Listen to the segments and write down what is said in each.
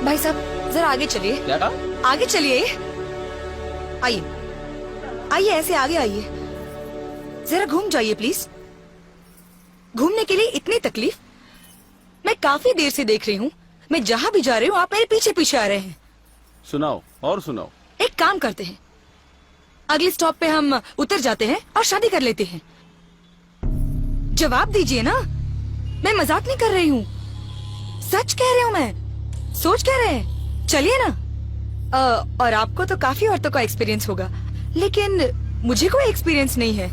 भाई साहब जरा आगे चलिए। क्या कहा? आगे चलिए, आइए आइए, ऐसे आगे आइए, जरा घूम जाइए प्लीज। घूमने के लिए इतनी तकलीफ? मैं काफी देर से देख रही हूँ, मैं जहाँ भी जा रही हूँ आप मेरे पीछे पीछे आ रहे हैं। सुनाओ और सुनाओ। एक काम करते हैं, अगले स्टॉप पे हम उतर जाते हैं और शादी कर लेते हैं। जवाब दीजिए ना, मैं मजाक नहीं कर रही हूँ, सच कह रही हूँ मैं। सोच कह रहे हैं, चलिए ना। और आपको तो काफी औरतों का एक्सपीरियंस होगा, लेकिन मुझे कोई एक्सपीरियंस नहीं है।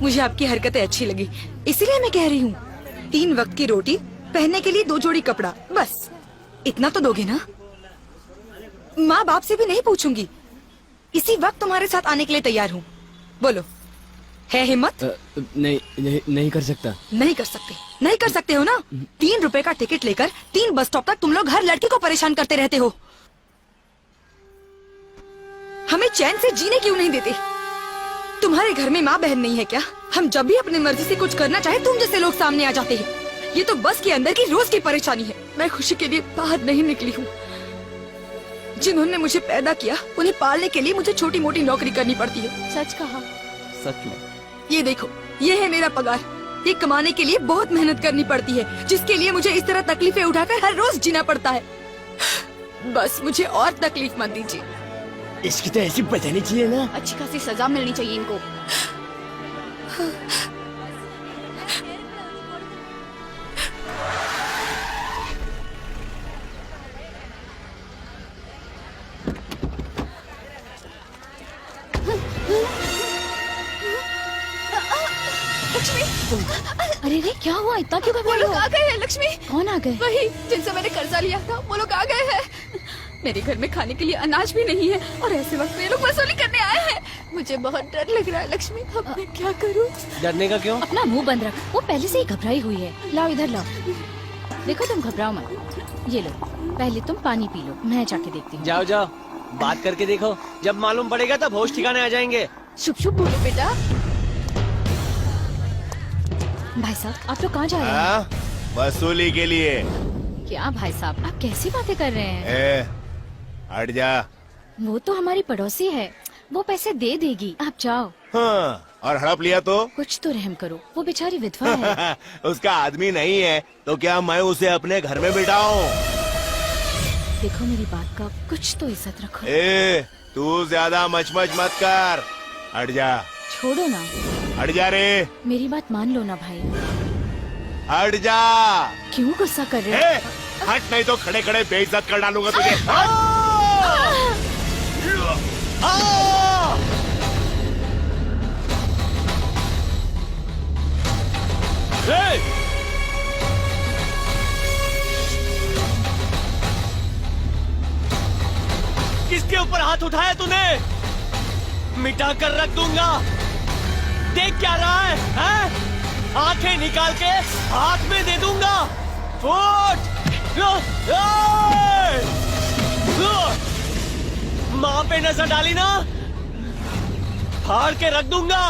मुझे आपकी हरकतें अच्छी लगी, इसीलिए मैं कह रही हूँ। 3 वक्त की रोटी, पहनने के लिए 2 जोड़ी कपड़ा, बस इतना तो दोगे ना? माँ बाप से भी नहीं पूछूंगी, इसी वक्त तुम्हारे साथ आने के लिए तैयार हूँ। बोलो, है हिम्मत? नहीं कर सकता। नहीं कर सकते? नहीं कर सकते हो ना? 3 रुपए का टिकट लेकर 3 बस स्टॉप तक तुम लोग हर लड़की को परेशान करते रहते हो। हमें चैन से जीने क्यों नहीं देते? तुम्हारे घर में माँ बहन नहीं है क्या? हम जब भी अपनी मर्जी से कुछ करना चाहे तुम जैसे लोग सामने आ जाते हैं। ये तो बस के अंदर की रोज की परेशानी है। मैं खुशी के लिए बाहर नहीं निकली हूँ। जिन्होंने मुझे पैदा किया उन्हें पालने के लिए मुझे छोटी मोटी नौकरी करनी पड़ती है। सच कहा। सच में। ये देखो, ये है मेरा पगार। ये कमाने के लिए बहुत मेहनत करनी पड़ती है, जिसके लिए मुझे इस तरह तकलीफें उठाकर हर रोज जीना पड़ता है। बस मुझे और तकलीफ मत दीजिए। इसकी तो ऐसी बचानी चाहिए ना। अच्छी खासी सजा मिलनी चाहिए इनको। अरे रे, क्या हुआ? इतना क्यों घबराई हो? वो लोग आ गए हैं लक्ष्मी। कौन आ गए? वही जिनसे मैंने कर्जा लिया था, वो लोग आ गए हैं। मेरे घर में खाने के लिए अनाज भी नहीं है और ऐसे वक्त में ये लोग वसूली करने आए हैं। मुझे बहुत डर लग रहा है लक्ष्मी, अब मैं क्या करूं? डरने का क्यों? अपना मुंह बंद रख, वो पहले से ही घबराई हुई है। लाओ इधर लाओ। देखो तुम घबराओ मत। ये लो, पहले तुम पानी पी लो, मैं जाके देखती हूँ। जाओ जाओ, बात करके देखो, जब मालूम पड़ेगा तब होश ठिकाने आ जाएंगे। शुभ शुभ बोलो बेटा। भाई साहब आप लोग कहाँ जा रहे हैं? वसूली के लिए। क्या भाई साहब, आप कैसी बातें कर रहे हैं? हट जा। वो तो हमारी पड़ोसी है, वो पैसे दे देगी, आप जाओ। हाँ, और हड़प लिया तो? कुछ तो रहम करो, वो बेचारी विधवा है। उसका आदमी नहीं है तो क्या मैं उसे अपने घर में बिठाऊं? देखो मेरी बात का कुछ तो इज्जत रखो। तू ज्यादा मचमच मत कर, हट जा। छोड़ो ना। हट जा रे। मेरी बात मान लो ना भाई। हट जा। क्यों गुस्सा कर रहे हो? हट, नहीं तो खड़े खड़े बेइज्जत कर डालूंगा तुझे। किसके ऊपर हाथ उठाया तूने? मिटा कर रख दूंगा। देख क्या रहा है, हैं? आंखें निकाल के हाथ में दे दूंगा। फुट! माँ पे नजर डाली ना, फाड़ के रख दूंगा।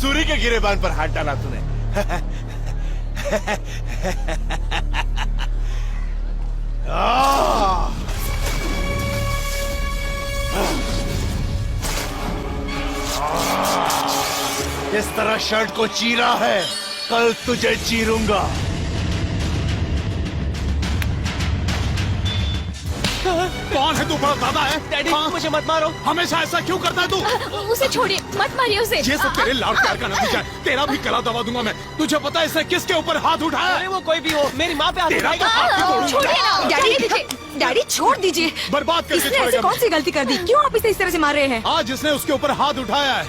सूरी के गिरेबान पर हाथ डाला तूने। इस तरह शर्ट को चीरा है, कल तुझे चीरूंगा। कौन है तू? बड़ा दादा है? डैडी मुझे मत मारो। हमेशा ऐसा क्यों करता है तू? उसे छोड़िए, मत मारिए उसे। ये सब तेरे लाड़ प्यार का नतीजा है। तेरा भी गला दबा दूंगा मैं। तुझे पता है इसने किसके ऊपर हाथ उठाया? अरे वो कोई भी हो, मेरी माँ पे हाथ तेरा तो उठाएगा। हाथ भी तोड़ूंगा। छोड़िए ना डैडी, डैडी छोड़ दीजिए। बर्बाद करके इसने ऐसी छोड़ेगा कौन सी गलती कर दी? क्यों आप इसे इस तरह से मार रहे हैं? आज इसने उसके ऊपर हाथ उठाया है,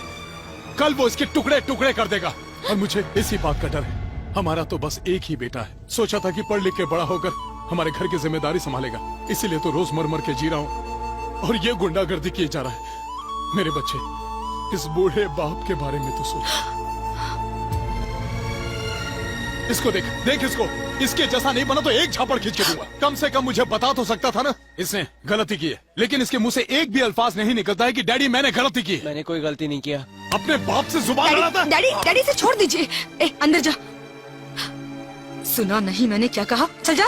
कल वो इसके टुकड़े टुकड़े कर देगा। और मुझे इसी बात का डर है। हमारा तो बस एक ही बेटा है। सोचा था कि पढ़ लिख के बड़ा होकर हमारे घर की जिम्मेदारी संभालेगा, इसीलिए तो रोज मर मर के जी रहा हूँ और ये गुंडागर्दी किए जा रहा है। मेरे बच्चे, इस बूढ़े बाप के बारे में तो सोच। इसको देख, देख इसको। इसके जैसा नहीं बना तो एक झापड़ खींच के दूंगा। कम से कम मुझे बता तो सकता था ना। इसने गलती की है, लेकिन इसके मुंह से एक भी अल्फाज नहीं निकलता है कि डैडी मैंने गलती की है। मैंने कोई गलती नहीं किया। अपने बाप से जुबान लड़ाता है। डैडी डैडी से छोड़ दीजिए। ए अंदर जा। सुना नहीं मैंने क्या कहा? चल जा।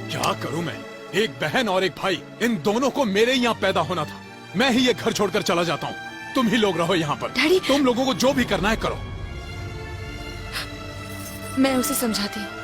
क्या करूं मैं? एक बहन और एक भाई, इन दोनों को मेरे यहाँ पैदा होना था। मैं ही ये घर छोड़कर चला जाता हूँ। तुम ही लोग रहो यहाँ पर। डैडी। तुम लोगों को जो भी करना है करो। मैं उसे समझाती हूँ।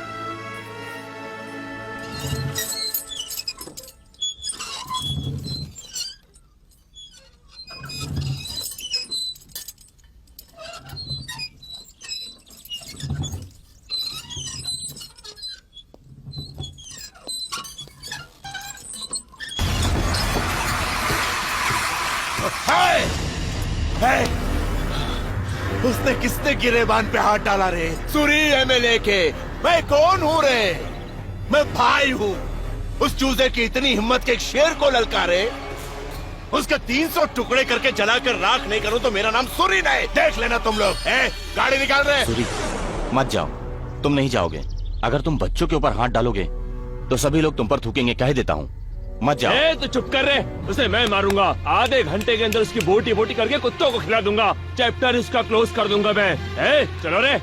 है? उसने किसने गिरेबान पे हाथ डाला रे? सूरी एमएलए के। मैं कौन हूँ रे? मैं भाई हूँ। उस चूजे की इतनी हिम्मत के एक शेर को ललकारे, उसके 300 टुकड़े करके जलाकर राख नहीं करूँ तो मेरा नाम सूरी नहीं। देख लेना तुम लोग। गाड़ी निकाल रहे? सूरी, मत जाओ, तुम नहीं जाओगे। अगर तुम बच्चों के ऊपर हाथ डालोगे तो सभी लोग तुम पर थूकेंगे, कह देता हूँ। मत जाओ। तो चुप कर रहे, उसे मैं मारूंगा। आधे घंटे के अंदर उसकी बोटी बोटी करके कुत्तों को खिला दूंगा। चैप्टर इसका क्लोज कर दूंगा मैं। चलो रे।